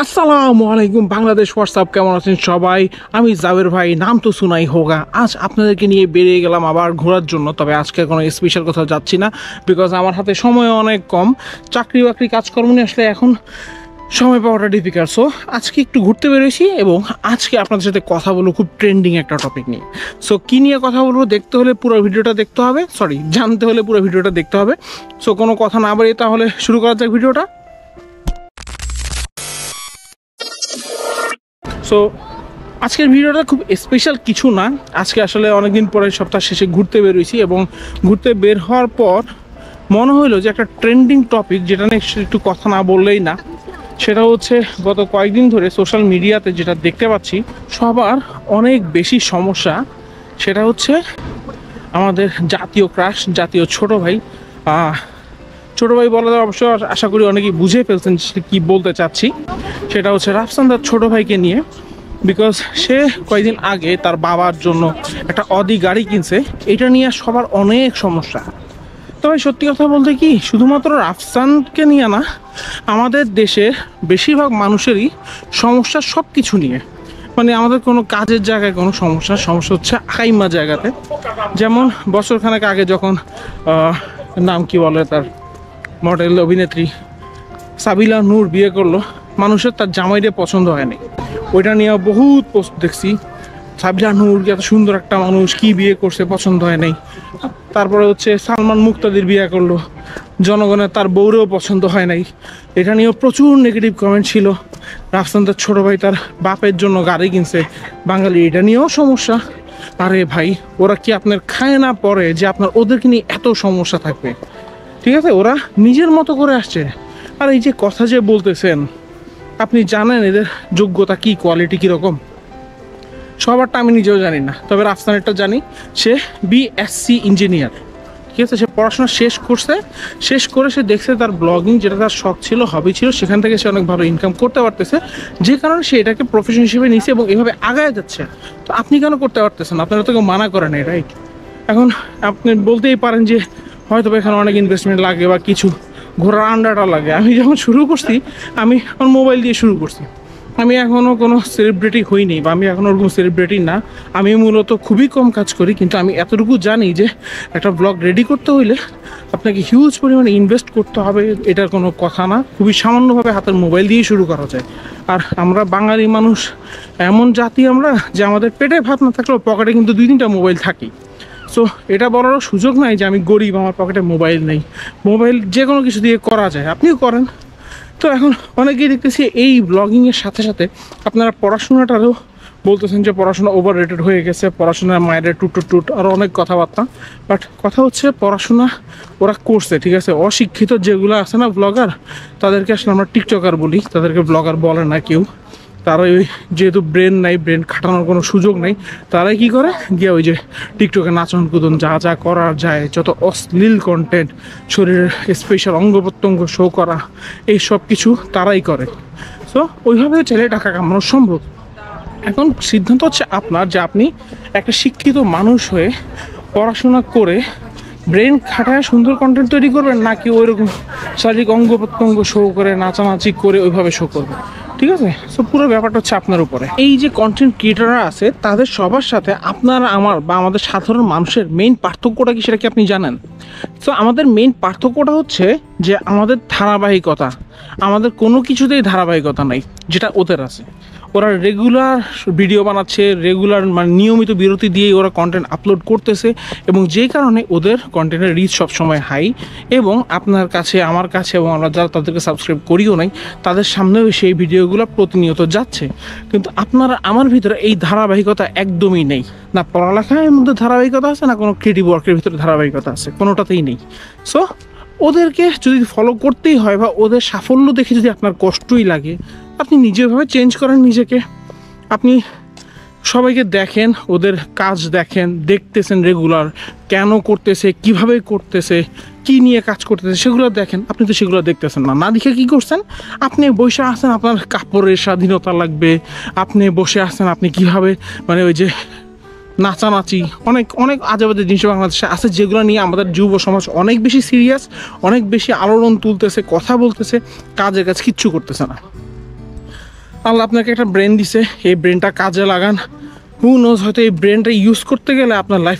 আসসালামু আলাইকুম বাংলাদেশ হোয়াটসঅ্যাপ, কেমন আছেন সবাই? আমি জাবের ভাই, নাম তো শুনাই হোগা। আজ আপনাদেরকে নিয়ে বেরিয়ে গেলাম আবার ঘোরার জন্য। তবে আজকে কোনো স্পেশাল কোথাও যাচ্ছি না, বিকজ আমার হাতে সময় অনেক কম। চাকরি বাকরি কাজকর্ম নিয়ে আসলে এখন সময় পাওয়াটা ডিফিকাল্ট। সো আজকে একটু ঘুরতে বেরোয়েছি এবং আজকে আপনাদের সাথে কথা বলবো খুব ট্রেন্ডিং একটা টপিক নিয়ে। সো কী নিয়ে কথা বলবো দেখতে হলে পুরো ভিডিওটা দেখতে হবে, জানতে হলে পুরো ভিডিওটা দেখতে হবে। সো কোনো কথা না বাড়িয়ে তাহলে শুরু করা যাক ভিডিওটা। সো আজকের ভিডিওটা খুব স্পেশাল কিছু না। আজকে আসলে অনেকদিন পরে সপ্তাহ শেষে ঘুরতে বেরোইছি এবং ঘুরতে বের হওয়ার পর মনে হলো যে একটা ট্রেন্ডিং টপিক যেটা নিয়ে একটু কথা না বললেই না, সেটা হচ্ছে গত কয়েকদিন ধরে সোশ্যাল মিডিয়াতে যেটা দেখতে পাচ্ছি সবার অনেক বেশি সমস্যা। সেটা হচ্ছে আমাদের জাতীয় ক্রাশ, জাতীয় ছোট ভাই। ছোটো ভাই বলা অবশ্য আশা করি অনেকেই বুঝে ফেলছেন কি বলতে চাচ্ছি। সেটা হচ্ছে রাফসান তার ছোটো ভাইকে নিয়ে, বিকজ সে কয়েকদিন আগে তার বাবার জন্য একটা অদি গাড়ি কিনছে। এটা নিয়ে সবার অনেক সমস্যা। তবে সত্যি কথা বলতে কি, শুধুমাত্র রাফসানকে নিয়ে না, আমাদের দেশের বেশিরভাগ মানুষেরই সমস্যা সব কিছু নিয়ে। মানে আমাদের কোনো কাজের জায়গায় কোনো সমস্যা হচ্ছে আকাইমা জায়গাতে। যেমন বছরখানেক আগে যখন নাম কি বলে তার মডেল অভিনেত্রী সাবিলা নূর বিয়ে করলো, মানুষের তার জামাইরে পছন্দ হয়নি। ওইটা নিয়ে বহুত পোস্ট দেখছি, সাবিলা নূর এত সুন্দর একটা মানুষ কি বিয়ে করছে, পছন্দ হয় নাই। তারপরে হচ্ছে সালমান মুক্তাদির বিয়ে করলো, জনগণের তার বউরেও পছন্দ হয় নাই। এটা নিয়েও প্রচুর নেগেটিভ কমেন্ট ছিল। রাফসান তার ছোটো ভাই তার বাপের জন্য গাড়ি কিনছে, বাঙালি, এটা নিয়েও সমস্যা। আরে ভাই, ওরা কি আপনার খায় না পরে যে আপনার ওদেরকে নিয়ে এত সমস্যা থাকবে? ঠিক আছে, ওরা নিজের মতো করে আসছে। আর এই যে কথা যে বলতেছেন, আপনি জানেন এদের যোগ্যতা কি, কোয়ালিটি কীরকম? সবারটা আমি নিজেও জানি না, তবে রাফসানেরটা জানি। সে বিএসসি ইঞ্জিনিয়ার, ঠিক আছে। সে পড়াশোনা শেষ করে সে দেখছে তার ব্লগিং, যেটা তার শখ ছিল, হবি ছিল, সেখান থেকে সে অনেক ভালো ইনকাম করতে পারতেছে, যে কারণে সে এটাকে প্রফেশন হিসেবে নিছে এবং এভাবে আগায় যাচ্ছে। তো আপনি কেন করতে পারতেছেন? আপনারা তো কেউ মানা করেন, রাইট? এখন আপনি বলতেই পারেন যে হয়তো এখানে অনেক ইনভেস্টমেন্ট লাগে বা কিছু, ঘোরার আন্ডাটা লাগে। আমি যখন শুরু করছি, আমি আমার মোবাইল দিয়ে শুরু করছি। আমি এখনও কোনো সেলিব্রিটি হইনি, বা আমি এখনও ওরকম সেলিব্রিটি না। আমি মূলত খুবই কম কাজ করি, কিন্তু আমি এতটুকু জানি যে একটা ব্লগ রেডি করতে হইলে আপনাকে হিউজ পরিমাণে ইনভেস্ট করতে হবে, এটার কোনো কথা না। খুবই সামান্যভাবে হাতের মোবাইল দিয়ে শুরু করা যায়। আর আমরা বাঙালি মানুষ এমন জাতি আমরা, যে আমাদের পেটে ভাত না থাকলেও পকেটে কিন্তু 2-3টা মোবাইল থাকি। সো এটা বলারও সুযোগ নাই যে আমি গরিব, আমার পকেটে মোবাইল নেই। মোবাইল যে কোনো কিছু দিয়ে করা যায়, আপনিও করেন। তো এখন অনেকেই দেখতেছি এই ব্লগিংয়ের সাথে সাথে আপনারা পড়াশোনাটারও বলতেছেন যে পড়াশোনা ওভার রেটেড হয়ে গেছে, পড়াশোনার মায়ের টুট আরও অনেক কথাবার্তা। বাট কথা হচ্ছে, পড়াশোনা ওরা করছে, ঠিক আছে। অশিক্ষিত যেগুলো আছে না ব্লগার, তাদেরকে আসলে আমরা টিকটকার বলি, তাদেরকে ব্লগার বলে না কেউ। তারা ওই যেহেতু ব্রেন নাই, ব্রেন খাটানোর কোনো সুযোগ নেই, তারাই কী করে গিয়ে ওই যে টিকটকে নাচন কুদন যা যা করা যায়, যত অশ্লীল কন্টেন্ট, শরীরের স্পেশাল অঙ্গ প্রত্যঙ্গ শো করা, এই সব কিছু তারাই করে। সো ওইভাবে ছেলে টাকা কামানো সম্ভব। এখন সিদ্ধান্ত হচ্ছে আপনার, যে আপনি একটা শিক্ষিত মানুষ হয়ে পড়াশোনা করে ব্রেন খাটায় সুন্দর কন্টেন্ট তৈরি করবেন, নাকি ওইরকম শারীরিক অঙ্গ প্রত্যঙ্গ শো করে নাচানাচি করে ওইভাবে শো করবেন, ঠিক আছে। সো পুরো ব্যাপারটা হচ্ছে আপনার উপরে। এই যে কন্টেন্ট ক্রিয়েটাররা আছে, তাদের সবার সাথে আপনার আমার বা আমাদের সাধারণ মানুষের মেইন পার্থক্যটা কি, সেটা কি আপনি জানেন? সো আমাদের মেইন পার্থক্যটা হচ্ছে যে আমাদের ধারাবাহিকতা, আমাদের কোনো কিছুতেই ধারাবাহিকতা নাই, যেটা ওদের আছে। ওরা রেগুলার ভিডিও বানাচ্ছে, রেগুলার মানে নিয়মিত বিরতি দিয়েই ওরা কন্টেন্ট আপলোড করতেছে, এবং যে কারণে ওদের কন্টেন্টের রিচ সবসময় হাই। এবং আপনার কাছে, আমার কাছে, এবং আমরা যারা তাদেরকে সাবস্ক্রাইব করিও নাই, তাদের সামনেও সেই ভিডিওগুলো প্রতিনিয়ত যাচ্ছে। কিন্তু আপনারা আমার ভিতরে এই ধারাবাহিকতা একদমই নেই। না পড়ালেখার মধ্যে ধারাবাহিকতা আছে, না কোনো ক্রিয়েটিভ ওয়ার্কের ভিতরে ধারাবাহিকতা আছে, কোনোটাতেই নেই। সো ওদেরকে যদি ফলো করতেই হয়, বা ওদের সাফল্য দেখে যদি আপনার কষ্টই লাগে, আপনি নিজেভাবে চেঞ্জ করেন নিজেকে। আপনি সবাইকে দেখেন, ওদের কাজ দেখতেছেন রেগুলার, কেন করতেছে, কিভাবে করতেছে, কি নিয়ে কাজ করতেছে, সেগুলো দেখেন। আপনি তো সেগুলো দেখতেছেন না, না দেখে কী করছেন? আপনি বসে আছেন, আপনার কাপড়ের স্বাধীনতা লাগবে, আপনি বসে আছেন, আপনি কিভাবে মানে ওই যে নাচানাচি, অনেক অনেক আজেবাজে জিনিস বাংলাদেশে আছে, যেগুলো নিয়ে আমাদের যুব সমাজ অনেক বেশি সিরিয়াস, অনেক বেশি আলোড়ন তুলতেছে, কথা বলতেছে, কাজের কাজ কিচ্ছু করতেছে না। আল্লাহ আপনাকে একটা ব্রেন দিছে, এই ব্রেনটা কাজে লাগান। হু নোজ, হয়তো এই ব্রেনটা ইউজ করতে গেলে আপনার লাইফ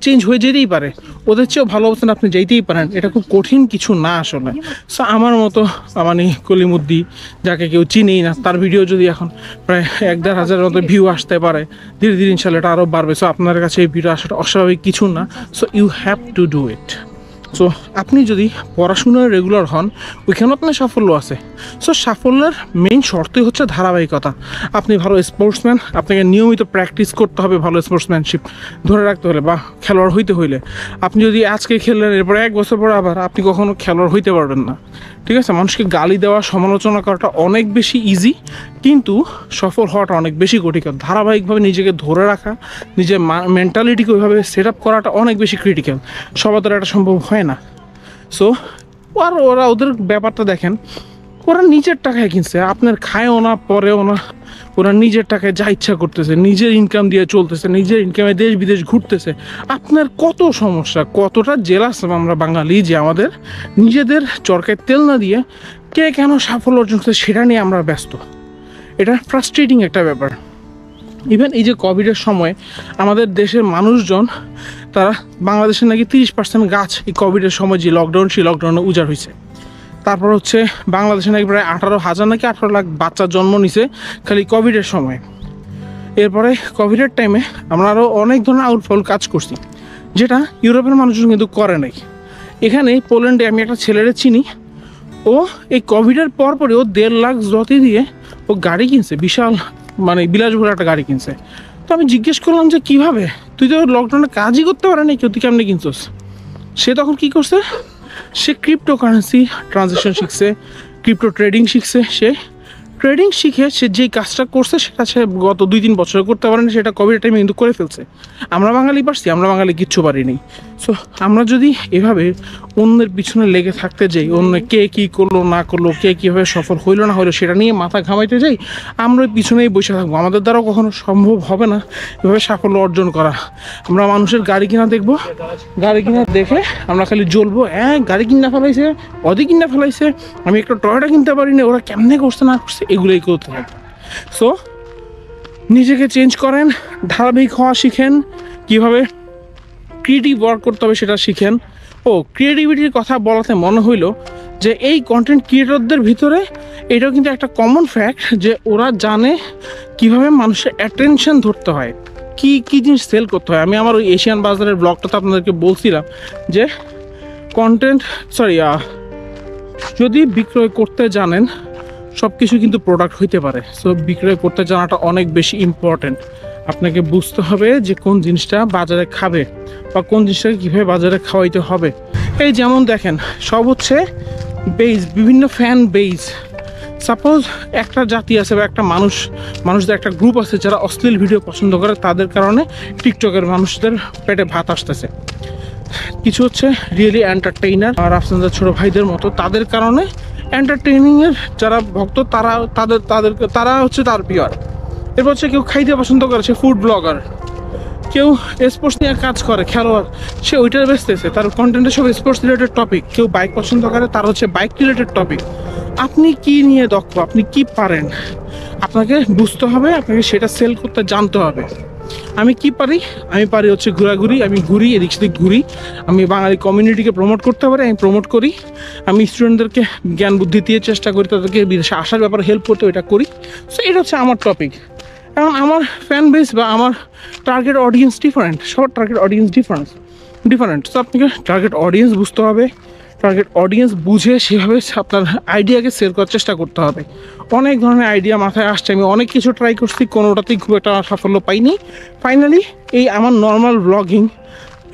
চেঞ্জ হয়ে যেতেই পারে, ওদের চেয়েও ভালো অবস্থানে আপনি যেতেই পারেন। এটা খুব কঠিন কিছু না আসলে। সো আমার মতো মানে কলিমুদ্দি, যাকে কেউ চিনেই না, তার ভিডিও যদি এখন প্রায় 1-1.5 হাজারের মতো ভিউ আসতে পারে, ধীরে ধীরে ইনশাল্লাহ এটা আরও বাড়বে। সো আপনার কাছে এই ভিডিও আসাটা অস্বাভাবিক কিছু না। So you have to do it. So আপনি যদি পড়াশোনায় রেগুলার হন, ওইখানেও আপনার সাফল্য আছে। সো সাফল্যের মেইন শর্তই হচ্ছে ধারাবাহিকতা। আপনি ভালো স্পোর্টসম্যান, আপনাকে নিয়মিত প্র্যাকটিস করতে হবে ভালো স্পোর্টসম্যানশিপ ধরে রাখতে হলে বা খেলোয়াড় হইতে হইলে। আপনি যদি আজকে খেললেন, এরপরে 1 বছর পর আবার আপনি কখনো খেলোয়াড় হইতে পারবেন না। ঠিক আছে, মানুষকে গালি দেওয়া, সমালোচনা করাটা অনেক বেশি ইজি, কিন্তু সফল হওয়াটা অনেক বেশি কঠিন। ধারাবাহিকভাবে নিজেকে ধরে রাখা, নিজের মেন্টালিটিকে ওইভাবে সেট আপ করাটা অনেক বেশি ক্রিটিক্যাল। সবার দ্বারা এটা সম্ভব হয় না। সো আর ওদের ব্যাপারটা দেখেন, ওরা নিজের টাকায় কিনছে, আপনার খায়ও না পরেও না, ওরা নিজের টাকায় যা ইচ্ছা করতেছে, নিজের ইনকাম দিয়ে চলতেছে, নিজের ইনকামে দেশ বিদেশ ঘুরতেছে। আপনার কত সমস্যা, কতটা জেলাস আমরা বাঙালি যে আমাদের নিজেদের চরকায় তেল না দিয়ে কে কেন সাফল্য অর্জন করছে সেটা নিয়ে আমরা ব্যস্ত। এটা ফ্রাস্ট্রেটিং একটা ব্যাপার। ইভেন এই যে কোভিডের সময় আমাদের দেশের মানুষজন, তারা বাংলাদেশের নাকি 30% গাছ এই কোভিডের সময় যে লকডাউন, সেই লকডাউনে উজাড় হয়েছে। তারপর হচ্ছে বাংলাদেশে নাকি প্রায় 18,000 নাকি 18 লাখ বাচ্চার জন্ম নিছে খালি কোভিডের সময়। এরপরে কোভিডের টাইমে আমরা আরও অনেক ধরনের আউটফল কাজ করছি, যেটা ইউরোপের মানুষজন কিন্তু করে নাই। এখানে পোল্যান্ডে আমি একটা ছেলেরে চিনি, ও এই কোভিডের পরপরই ও 1.5 লাখ জলদি দিয়ে ও গাড়ি কিনছে, বিশাল মানে বিলাসবহুল একটা গাড়ি কিনছে। তো আমি জিজ্ঞেস করলাম যে কীভাবে, তুই তো লকডাউনে কাজই করতে পারে না, কেউ তুই কেমনি কিনছোস? সে তখন কী করছে, সে ক্রিপ্টোকারেন্সি ট্রানজ্যাকশন শিখছে, ক্রিপ্টো ট্রেডিং শিখছে। সে ট্রেডিং শিখে সে যেই কাজটা করছে সেটা সে গত 2-3 বছরে করতে পারেনি, সেটা কোভিড টাইমে কিন্তু করে ফেলছে। আমরা বাঙালি পারছি, আমরা বাঙালি কিচ্ছু পারিনি। সো আমরা যদি এভাবে অন্যের পিছনে লেগে থাকতে যাই, অন্য কে কী করলো না করলো, কে কীভাবে সফল হইলো না হইলো সেটা নিয়ে মাথা ঘামাইতে যাই, আমরা ওই পিছনেই বসে থাকবো। আমাদের দ্বারাও কখনো সম্ভব হবে না এভাবে সাফল্য অর্জন করা। আমরা মানুষের গাড়ি কিনা দেখবো, গাড়ি কিনা দেখে আমরা খালি জ্বলবো, গাড়ি কিনা ফেলাইছে, অধিক কিনা ফেলাইছে, আমি একটা টয়টা কিনতে পারিনি, ওরা কেমনে করছে না করছে, এগুলোই করতে হবে। সো নিজেকে চেঞ্জ করেন, ধারাবাহিক হওয়া শিখেন, কীভাবে ক্রিয়েটিভ ওয়ার্ক করতে হবে সেটা শিখেন। ও ক্রিয়েটিভিটির কথা বলাতে মনে হইলো যে এই কন্টেন্ট ক্রিয়েটরদের ভিতরে এটাও কিন্তু একটা কমন ফ্যাক্ট যে ওরা জানে কিভাবে মানুষের অ্যাটেনশন ধরতে হয়, কি কি জিনিস সেল করতে হয়। আমি আমার ওই এশিয়ান বাজারের ব্লগটাতে আপনাদেরকে বলছিলাম যে যদি বিক্রয় করতে জানেন সব কিছু কিন্তু প্রোডাক্ট হইতে পারে। সো বিক্রয় করতে জানাটা অনেক বেশি ইম্পর্টেন্ট। আপনাকে বুঝতে হবে যে কোন জিনিসটা বাজারে খাবে বা কোন জিনিসটাকে কীভাবে বাজারে খাওয়াইতে হবে। এই যেমন দেখেন, সব হচ্ছে বেজ, বিভিন্ন ফ্যান বেজ। সাপোজ একটা জাতি আছে বা একটা মানুষদের একটা গ্রুপ আছে যারা অশ্লীল ভিডিও পছন্দ করে, তাদের কারণে টিকটকের মানুষদের পেটে ভাত আসতেছে। কিছু হচ্ছে রিয়েলি এন্টারটেইনার আর আপনাদের ছোটো ভাইদের মতো, তাদের কারণে এন্টারটেইনিংয়ের যারা ভক্ত তারা হচ্ছে তার পিয়ার। এরপর হচ্ছে কেউ খাইতে পছন্দ করে, সে ফুড ব্লগার। কেউ স্পোর্টস নিয়ে কাজ করে, খেলোয়াড়, সে ওইটার বেচতেছে, তার কন্টেন্টে সব স্পোর্টস রিলেটেড টপিক। কেউ বাইক পছন্দ করে, তার হচ্ছে বাইক রিলেটেড টপিক। আপনি কি নিয়ে দক্ষ, আপনি কি পারেন, আপনাকে বুঝতে হবে, আপনাকে সেটা সেল করতে জানতে হবে। আমি কি পারি, আমি পারি হচ্ছে ঘোরাঘুরি, আমি ঘুরি, এদিক সেদিক ঘুরি, আমি বাঙালি কমিউনিটিকে প্রমোট করতে পারি, আমি প্রমোট করি, আমি স্টুডেন্টদেরকে জ্ঞান বুদ্ধি দিয়ে চেষ্টা করি তাদেরকে বিদেশে আসার ব্যাপারে হেল্প করতে, এটা করি। সো এটা হচ্ছে আমার টপিক। কারণ আমার ফ্যান বেস বা আমার টার্গেট অডিয়েন্স ডিফারেন্ট, সবার টার্গেট অডিয়েন্স ডিফারেন্ট। সো আপনাকে টার্গেট অডিয়েন্স বুঝতে হবে, টার্গেট অডিয়েন্স বুঝে সেভাবে আপনার আইডিয়াকে সেল করার চেষ্টা করতে হবে। অনেক ধরনের আইডিয়া মাথায় আসছে, আমি অনেক কিছু ট্রাই করছি, কোনোটাতেই খুব একটা সাফল্য পাইনি। ফাইনালি এই আমার নর্মাল ব্লগিং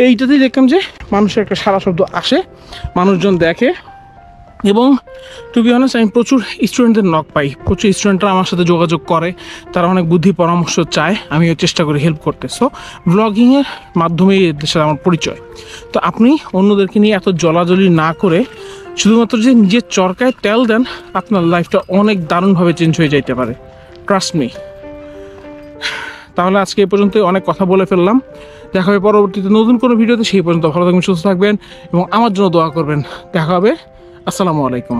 এইটাতেই দেখলাম যে মানুষের একটা সারা শব্দ আসে, মানুষজন দেখে। এবং টু বি অনেস্ট, আমি প্রচুর স্টুডেন্টদের নক পাই, প্রচুর স্টুডেন্টরা আমার সাথে যোগাযোগ করে, তারা অনেক বুদ্ধি পরামর্শ চায়, আমিও চেষ্টা করি হেল্প করতে। সো ব্লগিংয়ের মাধ্যমেই এদের সাথে আমার পরিচয়। তো আপনি অন্যদেরকে নিয়ে এত জলাজলি না করে শুধুমাত্র যে নিজের চরকায় তেল দেন, আপনার লাইফটা অনেক দারুণভাবে চেঞ্জ হয়ে যাইতে পারে, ট্রাস্ট মি। তাহলে আজকে এই পর্যন্ত অনেক কথা বলে ফেললাম। দেখা হবে পরবর্তীতে নতুন কোনো ভিডিওতে। সেই পর্যন্ত ভালো থাকবেন, সুস্থ থাকবেন এবং আমার জন্য দোয়া করবেন। দেখা হবে। আসসালামু আলাইকুম।